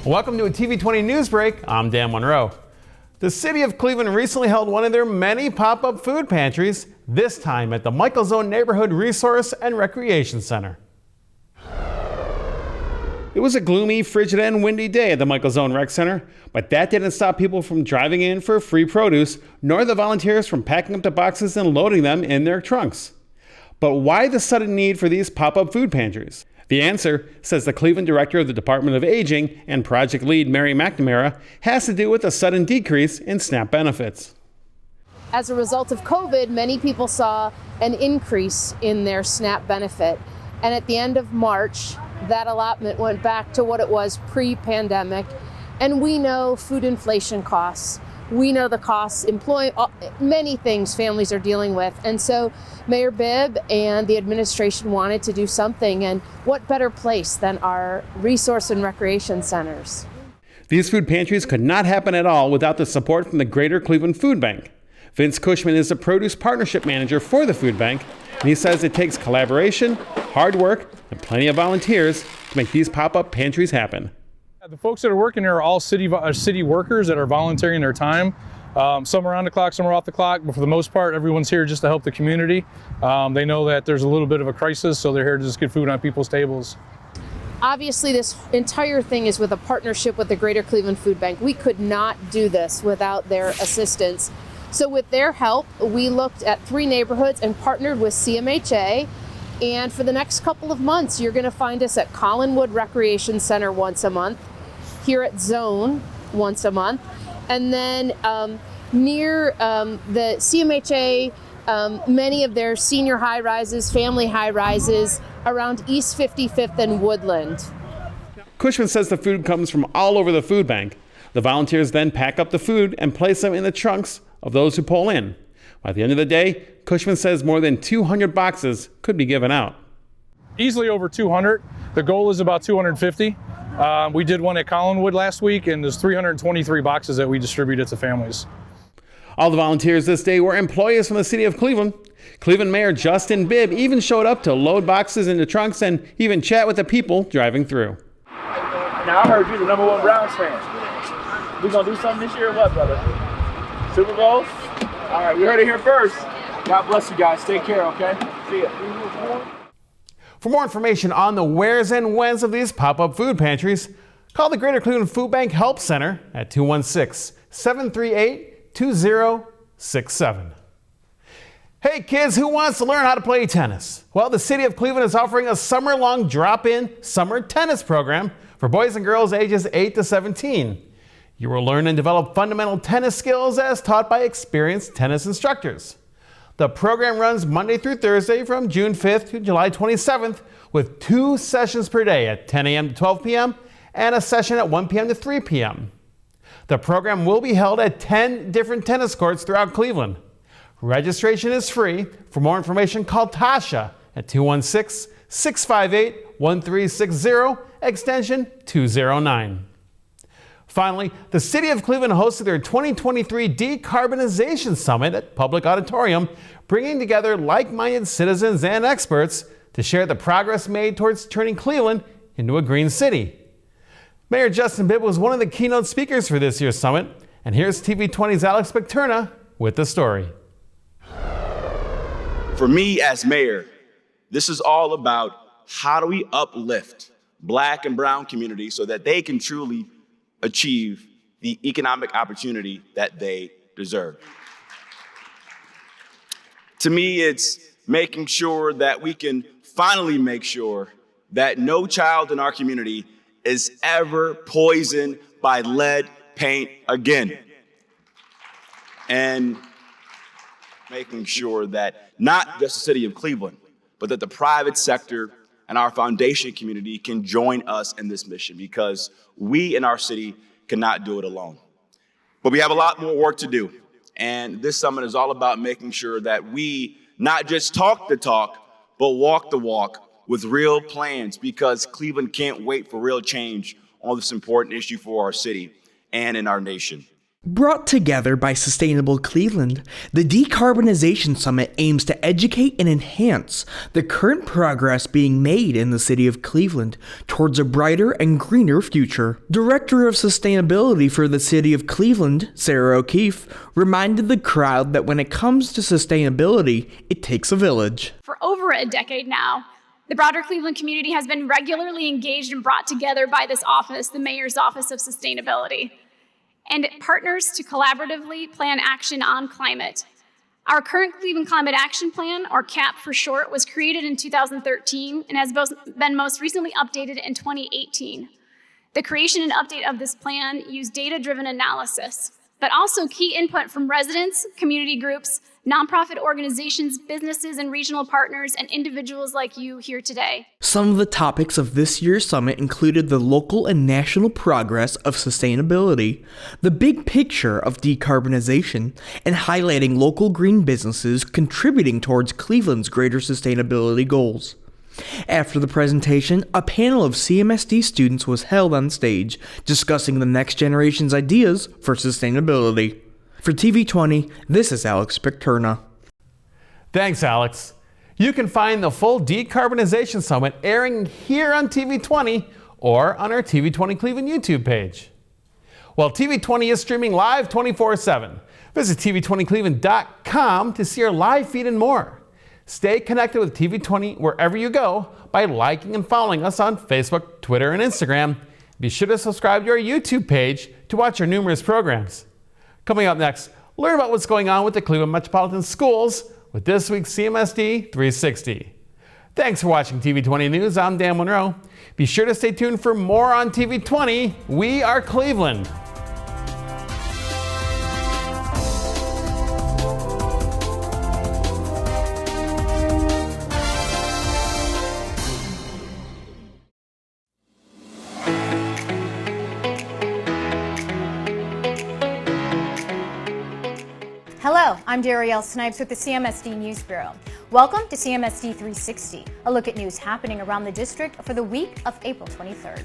Welcome to a TV20 news break. I'm Dan Monroe. The city of Cleveland recently held one of their many pop-up food pantries, this time at the Michael Zone Neighborhood Resource and Recreation Center. It was a gloomy, frigid, and windy day at the Michael Zone Rec Center, but that didn't stop people from driving in for free produce, nor the volunteers from packing up the boxes and loading them in their trunks. But why the sudden need for these pop-up food pantries? The answer, says the Cleveland Director of the Department of Aging and Project Lead Mary McNamara, has to do with a sudden decrease in SNAP benefits. As a result of COVID, many people saw an increase in their SNAP benefit. And at the end of March, that allotment went back to what it was pre-pandemic. And we know food inflation costs. We know the costs, many things families are dealing with. And so Mayor Bibb and the administration wanted to do something, and what better place than our resource and recreation centers? These food pantries could not happen at all without the support from the Greater Cleveland Food Bank. Vince Cushman is the produce partnership manager for the food bank, and he says it takes collaboration, hard work, and plenty of volunteers to make these pop-up pantries happen. The folks that are working here are all city workers that are volunteering their time. Some are on the clock, some are off the clock, but for the most part, everyone's here just to help the community. They know that there's a little bit of a crisis, so they're here to just get food on people's tables. Obviously, this entire thing is with a partnership with the Greater Cleveland Food Bank. We could not do this without their assistance. So with their help, we looked at 3 neighborhoods and partnered with CMHA. And for the next couple of months, you're going to find us at Collinwood Recreation Center once a month, here at Zone once a month, and then near the CMHA, many of their senior high-rises, family high-rises around East 55th and Woodland. Cushman says the food comes from all over the food bank. The volunteers then pack up the food and place them in the trunks of those who pull in. By the end of the day, Cushman says more than 200 boxes could be given out. Easily over 200. The goal is about 250. We did one at Collinwood last week, and there's 323 boxes that we distributed to families. All the volunteers this day were employees from the city of Cleveland. Cleveland Mayor Justin Bibb even showed up to load boxes into trunks and even chat with the people driving through. Now, I heard you're the #1 Browns fan. We gonna do something this year or what, brother? Super Bowl? All right, we heard it here first. God bless you guys. Take care, okay? See ya. For more information on the wheres and whens of these pop-up food pantries, call the Greater Cleveland Food Bank Help Center at 216-738-2067. Hey kids, who wants to learn how to play tennis? Well, the city of Cleveland is offering a summer-long drop-in summer tennis program for boys and girls ages 8 to 17. You will learn and develop fundamental tennis skills as taught by experienced tennis instructors. The program runs Monday through Thursday from June 5th to July 27th with 2 sessions per day at 10 a.m. to 12 p.m. and a session at 1 p.m. to 3 p.m. The program will be held at 10 different tennis courts throughout Cleveland. Registration is free. For more information, call Tasha at 216-658-1360, extension 209. Finally, the City of Cleveland hosted their 2023 Decarbonization Summit at Public Auditorium, bringing together like-minded citizens and experts to share the progress made towards turning Cleveland into a green city. Mayor Justin Bibb was one of the keynote speakers for this year's summit, and here's TV20's Alex McTurna with the story. For me as mayor, this is all about how do we uplift Black and brown communities so that they can truly achieve the economic opportunity that they deserve. To me, it's making sure that we can finally make sure that no child in our community is ever poisoned by lead paint again. And making sure that not just the city of Cleveland, but that the private sector and our foundation community can join us in this mission, because we in our city cannot do it alone. But we have a lot more work to do. And this summit is all about making sure that we not just talk the talk, but walk the walk with real plans, because Cleveland can't wait for real change on this important issue for our city and in our nation. Brought together by Sustainable Cleveland, the Decarbonization Summit aims to educate and enhance the current progress being made in the city of Cleveland towards a brighter and greener future. Director of Sustainability for the city of Cleveland, Sarah O'Keefe, reminded the crowd that when it comes to sustainability, it takes a village. For over a decade now, the broader Cleveland community has been regularly engaged and brought together by this office, the Mayor's Office of Sustainability, and partners to collaboratively plan action on climate. Our current Cleveland Climate Action Plan, or CAP for short, was created in 2013 and has been most recently updated in 2018. The creation and update of this plan used data-driven analysis, but also key input from residents, community groups, nonprofit organizations, businesses, and regional partners, and individuals like you here today. Some of the topics of this year's summit included the local and national progress of sustainability, the big picture of decarbonization, and highlighting local green businesses contributing towards Cleveland's greater sustainability goals. After the presentation, a panel of CMSD students was held on stage discussing the next generation's ideas for sustainability. For TV20, this is Alex Picterna. Thanks, Alex. You can find the full Decarbonization Summit airing here on TV20 or on our TV20 Cleveland YouTube page. Well, TV20 is streaming live 24/7. Visit TV20cleveland.com to see our live feed and more. Stay connected with TV20 wherever you go by liking and following us on Facebook, Twitter, and Instagram. Be sure to subscribe to our YouTube page to watch our numerous programs. Coming up next, learn about what's going on with the Cleveland Metropolitan Schools with this week's CMSD 360. Thanks for watching TV20 News. I'm Dan Monroe. Be sure to stay tuned for more on TV20. We are Cleveland. Hello, I'm Darielle Snipes with the CMSD News Bureau. Welcome to CMSD 360, a look at news happening around the district for the week of April 23rd.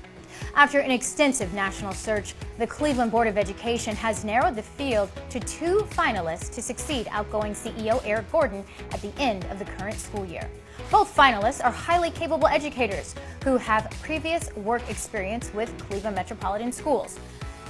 After an extensive national search, the Cleveland Board of Education has narrowed the field to 2 finalists to succeed outgoing CEO Eric Gordon at the end of the current school year. Both finalists are highly capable educators who have previous work experience with Cleveland Metropolitan Schools.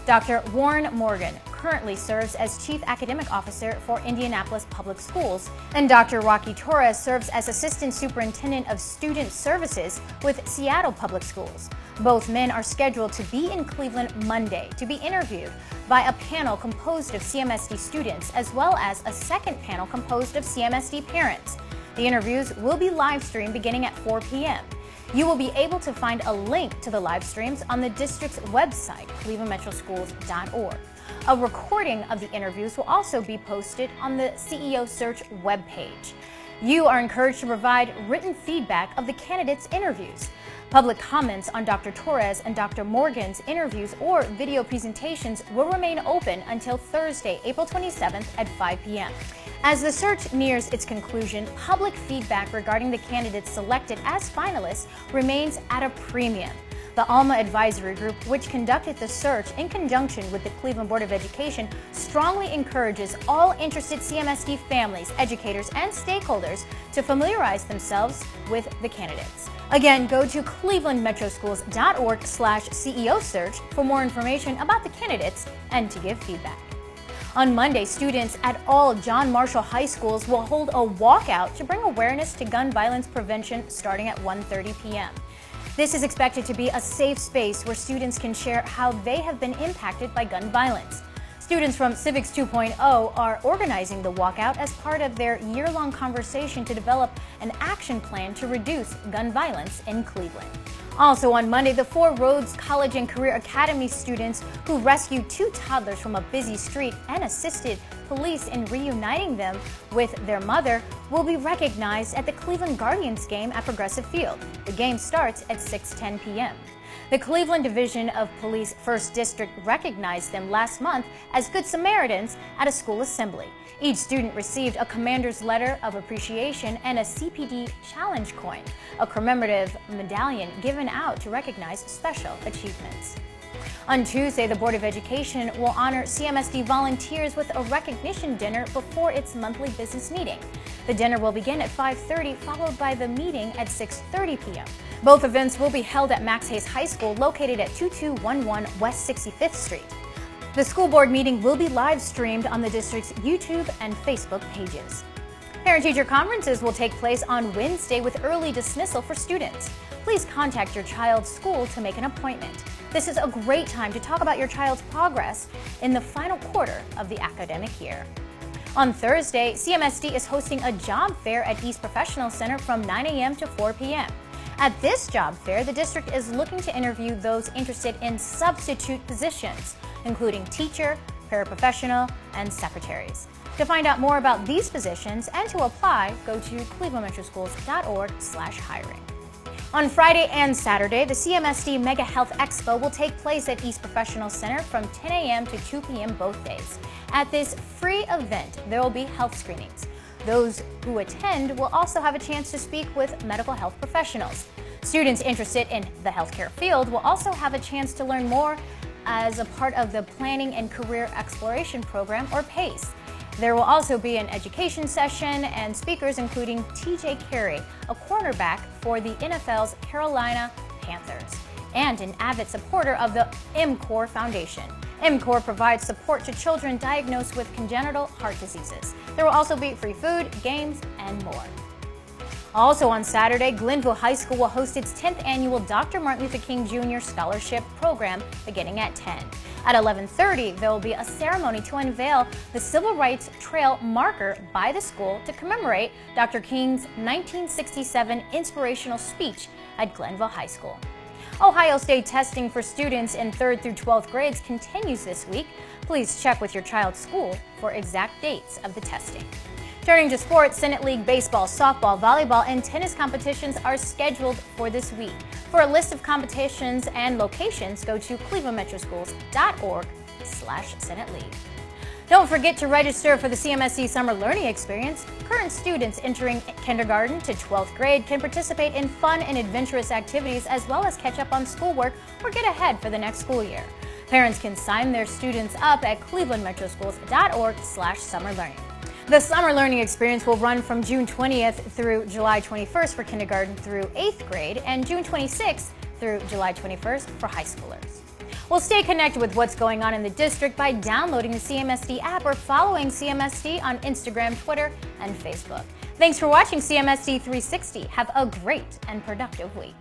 Dr. Warren Morgan currently serves as Chief Academic Officer for Indianapolis Public Schools, and Dr. Rocky Torres serves as Assistant Superintendent of Student Services with Seattle Public Schools. Both men are scheduled to be in Cleveland Monday to be interviewed by a panel composed of CMSD students as well as a second panel composed of CMSD parents. The interviews will be live streamed beginning at 4 p.m. You will be able to find a link to the live streams on the district's website, clevelandmetroschools.org. A recording of the interviews will also be posted on the CEO Search webpage. You are encouraged to provide written feedback of the candidates' interviews. Public comments on Dr. Torres and Dr. Morgan's interviews or video presentations will remain open until Thursday, April 27th at 5 p.m. As the search nears its conclusion, public feedback regarding the candidates selected as finalists remains at a premium. The Alma Advisory Group, which conducted the search in conjunction with the Cleveland Board of Education, strongly encourages all interested CMSD families, educators, and stakeholders to familiarize themselves with the candidates. Again, go to clevelandmetroschools.org/CEO search for more information about the candidates and to give feedback. On Monday, students at all John Marshall High Schools will hold a walkout to bring awareness to gun violence prevention starting at 1:30 p.m. This is expected to be a safe space where students can share how they have been impacted by gun violence. Students from Civics 2.0 are organizing the walkout as part of their year-long conversation to develop an action plan to reduce gun violence in Cleveland. Also on Monday, the Four Roads College and Career Academy students who rescued 2 toddlers from a busy street and assisted police in reuniting them with their mother will be recognized at the Cleveland Guardians game at Progressive Field. The game starts at 6:10 p.m. The Cleveland Division of Police 1st District recognized them last month as Good Samaritans at a school assembly. Each student received a commander's letter of appreciation and a CPD challenge coin, a commemorative medallion given out to recognize special achievements. On Tuesday, the Board of Education will honor CMSD volunteers with a recognition dinner before its monthly business meeting. The dinner will begin at 5:30, followed by the meeting at 6:30 p.m. Both events will be held at Max Hayes High School, located at 2211 West 65th Street. The school board meeting will be live streamed on the district's YouTube and Facebook pages. Parent-teacher conferences will take place on Wednesday with early dismissal for students. Please contact your child's school to make an appointment. This is a great time to talk about your child's progress in the final quarter of the academic year. On Thursday, CMSD is hosting a job fair at East Professional Center from 9 a.m. to 4 p.m. At this job fair, the district is looking to interview those interested in substitute positions, including teacher, paraprofessional, and secretaries. To find out more about these positions and to apply, go to clevelandmetroschools.org/hiring. On Friday and Saturday, the CMSD Mega Health Expo will take place at East Professional Center from 10 a.m. to 2 p.m. both days. At this free event, there will be health screenings. Those who attend will also have a chance to speak with medical health professionals. Students interested in the healthcare field will also have a chance to learn more as a part of the Planning and Career Exploration Program, or PACE. There will also be an education session and speakers including TJ Carey, a cornerback for the NFL's Carolina Panthers, and an avid supporter of the MCOR Foundation. MCOR provides support to children diagnosed with congenital heart diseases. There will also be free food, games, and more. Also on Saturday, Glenville High School will host its 10th annual Dr. Martin Luther King Jr. Scholarship Program beginning at 10. At 11:30, there will be a ceremony to unveil the Civil Rights Trail marker by the school to commemorate Dr. King's 1967 inspirational speech at Glenville High School. Ohio State testing for students in 3rd through 12th grades continues this week. Please check with your child's school for exact dates of the testing. Turning to sports, Senate League baseball, softball, volleyball, and tennis competitions are scheduled for this week. For a list of competitions and locations, go to clevelandmetroschools.org/Senate League. Don't forget to register for the CMSD Summer Learning Experience. Current students entering kindergarten to 12th grade can participate in fun and adventurous activities as well as catch up on schoolwork or get ahead for the next school year. Parents can sign their students up at clevelandmetroschools.org/summerlearning. The Summer Learning Experience will run from June 20th through July 21st for kindergarten through 8th grade and June 26th through July 21st for high schoolers. We'll stay connected with what's going on in the district by downloading the CMSD app or following CMSD on Instagram, Twitter, and Facebook. Thanks for watching CMSD 360. Have a great and productive week.